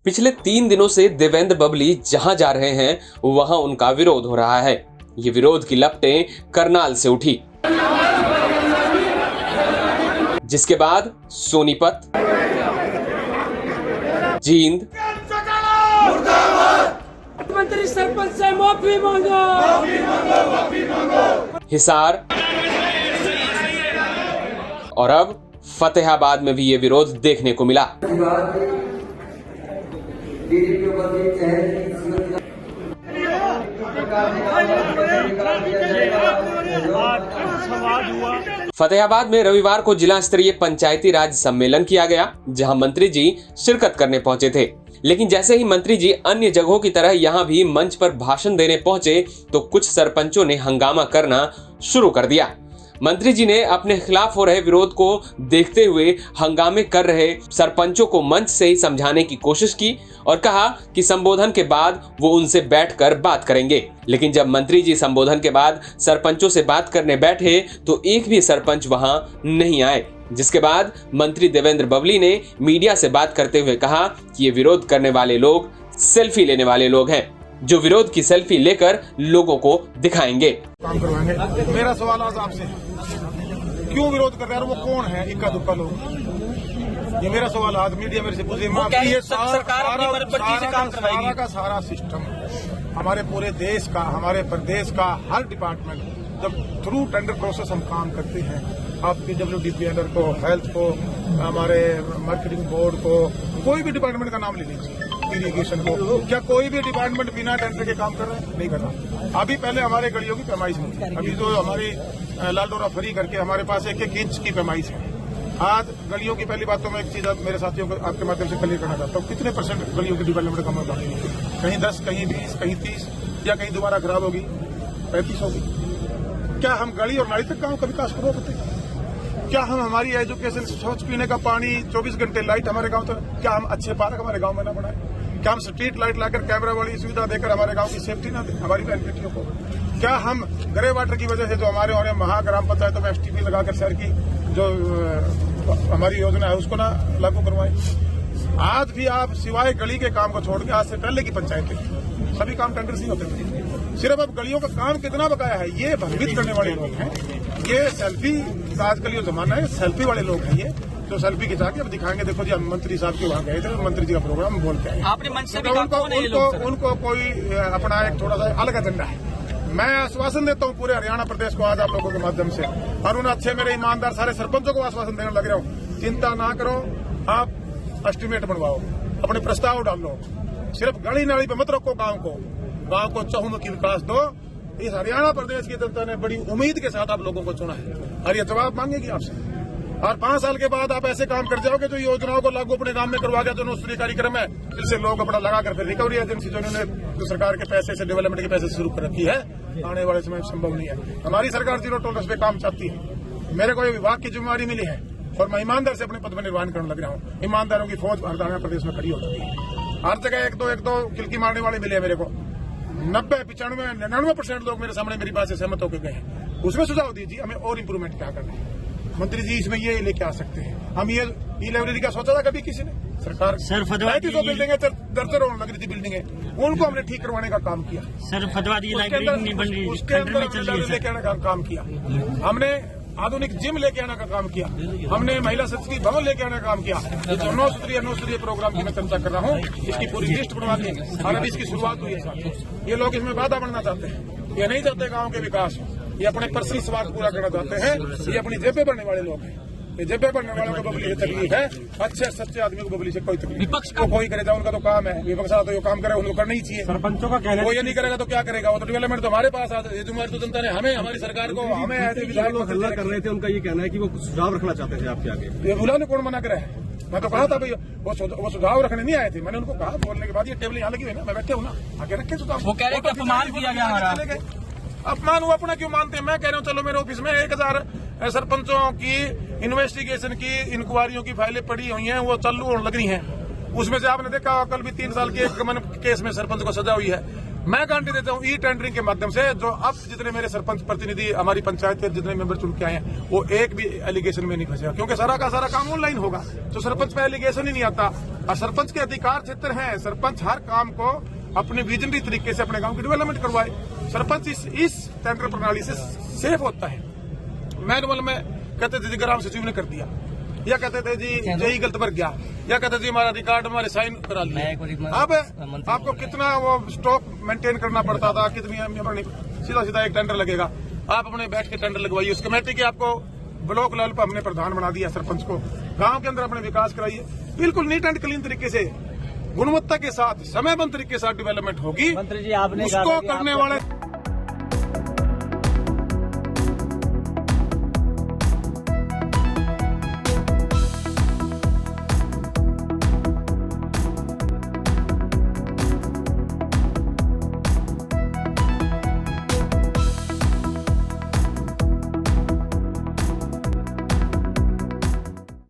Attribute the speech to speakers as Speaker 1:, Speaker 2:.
Speaker 1: पिछले 3 दिनों से देवेंद्र बबली जहां जा रहे हैं वहां उनका विरोध हो रहा है। ये विरोध की लपटें करनाल से उठी, जिसके बाद सोनीपत, जींद,
Speaker 2: मंत्री सरपंच से माफी मांगो,
Speaker 1: हिसार और अब फतेहाबाद में भी ये विरोध देखने को मिला। फतेहाबाद में रविवार को जिला स्तरीय पंचायती राज सम्मेलन किया गया, जहां मंत्री जी शिरकत करने पहुंचे थे। लेकिन जैसे ही मंत्री जी अन्य जगहों की तरह यहां भी मंच पर भाषण देने पहुंचे तो कुछ सरपंचों ने हंगामा करना शुरू कर दिया। मंत्री जी ने अपने खिलाफ हो रहे विरोध को देखते हुए हंगामे कर रहे सरपंचों को मंच से ही समझाने की कोशिश की और कहा कि संबोधन के बाद वो उनसे बैठकर बात करेंगे। लेकिन जब मंत्री जी संबोधन के बाद सरपंचों से बात करने बैठे तो एक भी सरपंच वहां नहीं आए, जिसके बाद मंत्री देवेंद्र बबली ने मीडिया से बात करते हुए कहा कि ये विरोध करने वाले लोग सेल्फी लेने वाले लोग हैं, जो विरोध की सेल्फी लेकर लोगों को दिखाएंगे।
Speaker 3: काम करवाएंगे। मेरा सवाल आज आपसे, क्यों विरोध कर रहे हैं? वो कौन है इक्का दुक्का लोग? ये मेरा सवाल आज मीडिया मेरे से पूछे। ये सारा का सारा सिस्टम हमारे पूरे देश का, हमारे प्रदेश का हर डिपार्टमेंट जब थ्रू टेंडर प्रोसेस हम काम करते हैं, आपके WDPNR को, हेल्थ को, हमारे मार्केटिंग बोर्ड को, कोई भी डिपार्टमेंट का नाम ले लीजिए, इरिगेशन को, क्या कोई भी डिपार्टमेंट बिना टेंडर के काम कर रहा है? नहीं कर रहा। अभी पहले हमारे गलियों की पैमाइश नहीं, अभी जो हमारी लालडोरा फ्री करके हमारे पास 1-1 इंच की पैमाइश है। आज गलियों की पहली बात तो मैं एक चीज मेरे साथियों को आपके माध्यम से क्लियर करना चाहता हूँ, कितने % गलियों की डेवलपमेंट का बाकी है? कहीं 10, कहीं 20, कहीं 30, या कहीं दोबारा खराब होगी, 35 होगी। क्या हम गली और नाली तक गाँव का विकास को रोकते? क्या हम हमारी एजुकेशन, स्वच्छ पीने का पानी, 24 घंटे लाइट हमारे गांव तक? क्या हम अच्छे पार्क हमारे गांव में ना बनाए? क्या हम स्ट्रीट लाइट लाकर कैमरा वाली सुविधा देकर हमारे गांव की सेफ्टी ना दें हमारी बहन बेटियों को? क्या हम ग्रे वाटर की वजह से जो हमारे और महाग्राम पंचायतों में STP लगाकर शहर की जो हमारी योजना है उसको ना लागू करवाएं? आज भी आप सिवाय गली के काम को छोड़ के, आज से पहले की पंचायतें सभी काम टेंडर से ही होते थे। सिर्फ अब गलियों का काम कितना बकाया है ये भ्रमित करने वाले लोग हैं। ये सेल्फी का आजकल ये जमाना है, सेल्फी वाले लोग हैं ये, जो सेल्फी खिंचा के अब दिखाएंगे, देखो जी हम मंत्री साहब के वहाँ गए थे, मंत्री जी का प्रोग्राम बोल के आए।
Speaker 2: आपने मंच से
Speaker 3: उनको कोई अपना एक थोड़ा सा अलग एजेंडा है। मैं आश्वासन देता हूँ पूरे हरियाणा प्रदेश को आज आप लोगों के माध्यम से, और उन अच्छे मेरे ईमानदार सारे सरपंचों को आश्वासन देने लग रहा हूँ, चिंता ना करो, आप एस्टिमेट बनवाओ, अपने प्रस्ताव डालो, सिर्फ गली नाली पे मत रखो गाँव को चहुमुखी विकास दो। इस हरियाणा प्रदेश की जनता ने बड़ी उम्मीद के साथ आप लोगों को चुना है और ये जवाब मांगेगी आपसे। और 5 साल के बाद आप ऐसे काम कर जाओगे जो योजनाओं को लागू अपने गांव में करवा गया, जो 9 स्तरीय कार्यक्रम है, जिससे लोग अपना लगाकर फिर रिकवरी एजेंसी जो इन्होंने सरकार के पैसे से, डेवलपमेंट के पैसे से शुरू कर रखी है, आने वाले समय में संभव नहीं है। हमारी सरकार 0 टॉलरेंस पे काम चाहती है। मेरे को ये विभाग की जिम्मेवारी मिली है और मैं ईमानदार से अपने पद में निर्वहन करने लग रहा हूँ। ईमानदारों की फौज हरियाणा प्रदेश में खड़ी हो चुकी है। हर जगह एक दो खिलकी मारने वाले मिले मेरे को। 90, 95, 99% लोग मेरे सामने मेरी बात से सहमत होकर गए हैं। उसमें सुझाव दीजिए हमें और इम्प्रूवमेंट क्या करना है। मंत्री जी इसमें ये लेके आ सकते हैं। हम ये लाइब्रेरी का सोचा था कभी किसी ने? सरकार
Speaker 4: सर फतवादी
Speaker 3: बिल्डिंगे दरदर होने लग रही थी बिल्डिंगे, उनको हमने ठीक करवाने का काम किया।
Speaker 4: सर फतवादी लाइब्रेरी नहीं बन रही,
Speaker 3: उसके अंदर लेके आने का काम किया हमने। आधुनिक जिम लेके आने का काम किया हमने। महिला संस्कृति भवन लेके आने का काम किया। जो 9 स्तरीय प्रोग्राम की मैं चर्चा कर रहा हूँ, इसकी पूरी लिस्ट बनवा दी और अभी इसकी शुरुआत हुई है साहब। ये लोग इसमें बाधा बनना चाहते हैं, ये नहीं चाहते गाँव के विकास, ये अपने पर्सनल स्वार्थ पूरा करना चाहते हैं। ये अपनी जेबें भरने वाले लोग हैं। ये जेबें भरने वालों को बबली से तकलीफ है, अच्छे सच्चे आदमी को बबली से कोई तकलीफ। विपक्ष को कोई करे जाए, उनका तो काम है। विपक्ष तो ये काम करे, उनको करना ही चाहिए।
Speaker 2: सरपंचों का कहना है
Speaker 3: वो ये नहीं करेगा तो क्या करेगा? वो तो डेवलपमेंट तो हमारे पास आता है। तो जनता ने हमें, हमारी सरकार को, हमें ऐसे विधायक
Speaker 5: हल्ला कर रहे थे, उनका ये कहना है कि वो सुझाव रखना चाहते थे आपके आगे।
Speaker 3: ये बुलाने कौन मना करे? मैं तो कहा था भाई वो सुझाव रखने नहीं आए थे। मैंने उनको कहा बोलने के बाद, ये टेबल यहाँ लगी हुई है ना, मैं बैठे हूँ ना, आगे रखे सुझाव।
Speaker 2: वो कह रहे हैं अपमान किया गया हमारा।
Speaker 3: अपमान वो अपना क्यों मानते हैं? मैं कह रहा हूँ चलो मेरे ऑफिस में 1000 सरपंचों की इन्वेस्टिगेशन की इंक्वायरियों की फाइलें पड़ी हुई हैं, वो चालू होने लग रही हैं। उसमें से आपने देखा कल भी 3 साल के एक गमन केस में सरपंच को सजा हुई है। मैं गारंटी देता हूँ ई टेंडरिंग के माध्यम से जो अब जितने मेरे सरपंच प्रतिनिधि हमारी पंचायत के जितने मेंबर चुन के आए हैं वो एक भी एलिगेशन में नहीं फंसेगा, क्योंकि सारा का सारा काम ऑनलाइन होगा। तो सरपंच पे एलिगेशन ही नहीं आता। और सरपंच के अधिकार क्षेत्र है, सरपंच हर काम को अपने विजनरी तरीके से अपने गांव की डेवलपमेंट करवाए। सरपंच इस टेंडर प्रणाली से सेफ होता है। मैनुअल में कहते थे जी ग्राम सचिव ने कर दिया, या कहते थे जी जेई गलत भर गया, या कहते जी हमारा रिकॉर्ड हमारे साइन करा लिया। अब आपको कितना वो स्टॉक मेंटेन करना पड़ता था, कितनी सीधा सीधा एक टेंडर लगेगा, आप अपने बैठ के टेंडर लगवाइए। उस कमेटी के आपको ब्लॉक लेवल पर हमने प्रधान बना दिया सरपंच को, गांव के अंदर अपने विकास कराइए। बिल्कुल नीट एंड क्लीन तरीके से, गुणवत्ता के साथ, समयबद्ध तरीके के साथ डेवलपमेंट होगी।
Speaker 6: मंत्री जी आपने
Speaker 3: उसको करने वाले